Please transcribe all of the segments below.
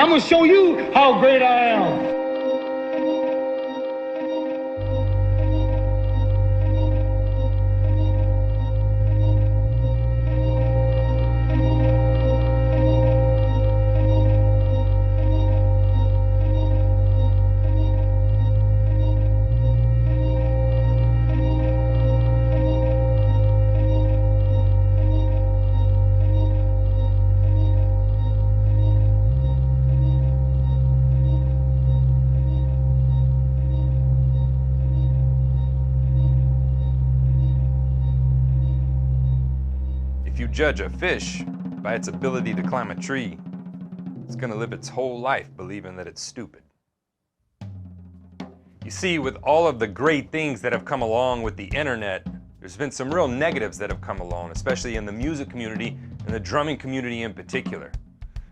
I'm gonna show you how great I am. If you judge a fish by its ability to climb a tree, it's going to live its whole life believing that it's stupid. You see, with all of the great things that have come along with the internet, there's been some real negatives that have come along, especially in the music community and the drumming community in particular.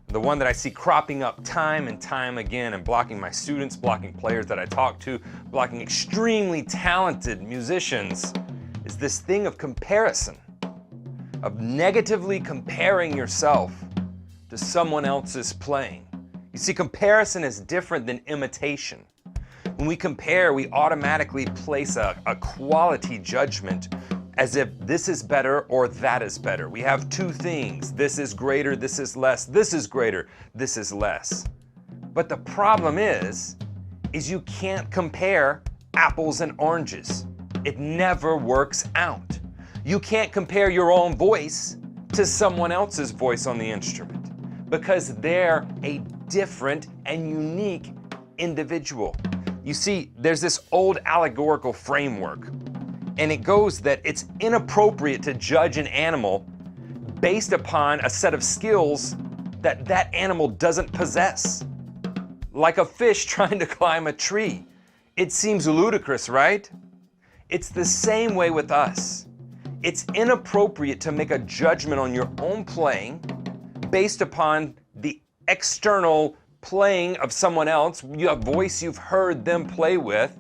The one that I see cropping up time and time again and blocking my students, blocking players that I talk to, blocking extremely talented musicians is this thing of comparison, of negatively comparing yourself to someone else's playing. You see, comparison is different than imitation. When we compare, we automatically place a quality judgment as if this is better or that is better. We have two things. This is greater, this is less. This is greater, this is less. But the problem is you can't compare apples and oranges. It never works out. You can't compare your own voice to someone else's voice on the instrument because they're a different and unique individual. You see, there's this old allegorical framework, and it goes that it's inappropriate to judge an animal based upon a set of skills that that animal doesn't possess. Like a fish trying to climb a tree. It seems ludicrous, right? It's the same way with us. It's inappropriate to make a judgment on your own playing based upon the external playing of someone else, a voice you've heard them play with.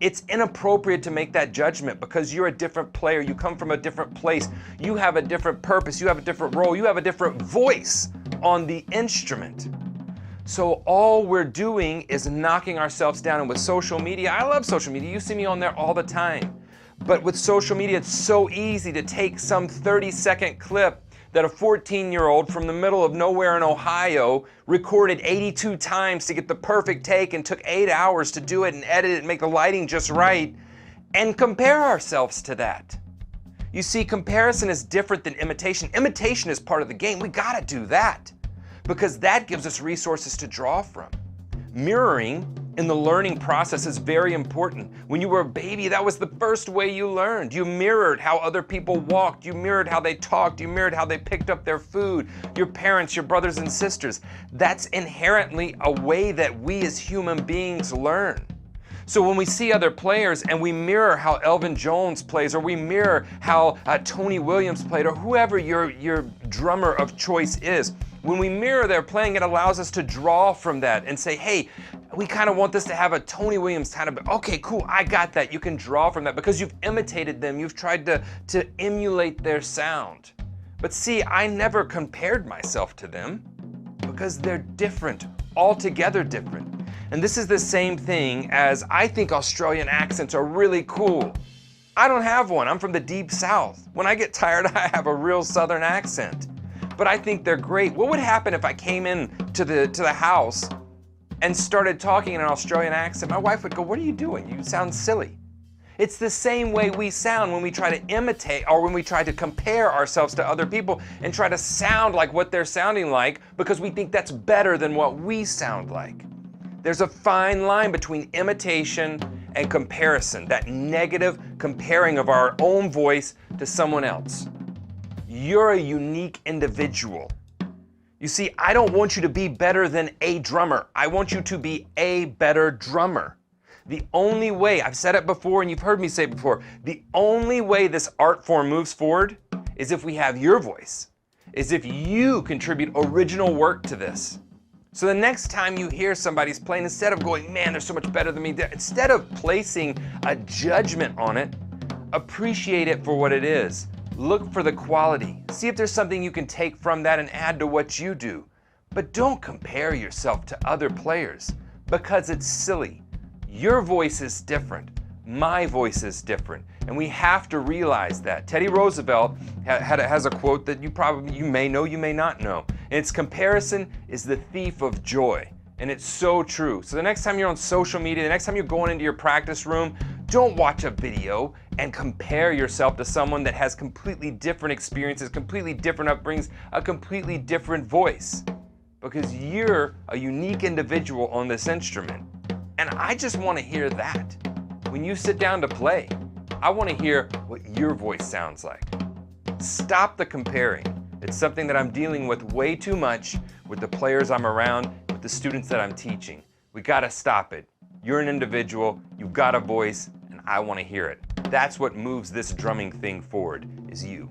It's inappropriate to make that judgment because you're a different player. You come from a different place. You have a different purpose. You have a different role. You have a different voice on the instrument. So all we're doing is knocking ourselves down. And with social media, I love social media. You see me on there all the time. But with social media, it's so easy to take some 30-second clip that a 14-year-old from the middle of nowhere in Ohio recorded 82 times to get the perfect take and took 8 hours to do it and edit it and make the lighting just right, and compare ourselves to that. You see, comparison is different than imitation. Imitation is part of the game. We gotta do that because that gives us resources to draw from. Mirroring in the learning process is very important. When you were a baby, that was the first way you learned. You mirrored how other people walked. You mirrored how they talked. You mirrored how they picked up their food. Your parents, your brothers and sisters. That's inherently a way that we as human beings learn. So when we see other players and we mirror how Elvin Jones plays, or we mirror how Tony Williams played, or whoever your drummer of choice is, when we mirror their playing, it allows us to draw from that and say, hey, we kind of want this to have a Tony Williams kind of, okay, cool, I got that. You can draw from that because you've imitated them. You've tried to emulate their sound. But see, I never compared myself to them because they're different, altogether different. And this is the same thing as I think Australian accents are really cool. I don't have one. I'm from the deep south. When I get tired, I have a real southern accent. But I think they're great. What would happen if I came in to the house and started talking in an Australian accent? My wife would go, what are you doing? You sound silly. It's the same way we sound when we try to imitate or when we try to compare ourselves to other people and try to sound like what they're sounding like because we think that's better than what we sound like. There's a fine line between imitation and comparison, that negative comparing of our own voice to someone else. You're a unique individual. You see, I don't want you to be better than a drummer. I want you to be a better drummer. The only way, I've said it before and you've heard me say it before, the only way this art form moves forward is if we have your voice, is if you contribute original work to this. So the next time you hear somebody's playing, instead of going, man, they're so much better than me, instead of placing a judgment on it, appreciate it for what it is. Look for the quality. See if there's something you can take from that and add to what you do. But don't compare yourself to other players because it's silly. Your voice is different. My voice is different. And we have to realize that. Teddy Roosevelt has a quote that you may know, you may not know. And it's comparison is the thief of joy. And it's so true. So the next time you're on social media, the next time you're going into your practice room, don't watch a video and compare yourself to someone that has completely different experiences, completely different upbringings, a completely different voice. Because you're a unique individual on this instrument. And I just want to hear that. When you sit down to play, I want to hear what your voice sounds like. Stop the comparing. It's something that I'm dealing with way too much with the players I'm around, with the students that I'm teaching. We got to stop it. You're an individual, you've got a voice, and I want to hear it. That's what moves this drumming thing forward, is you.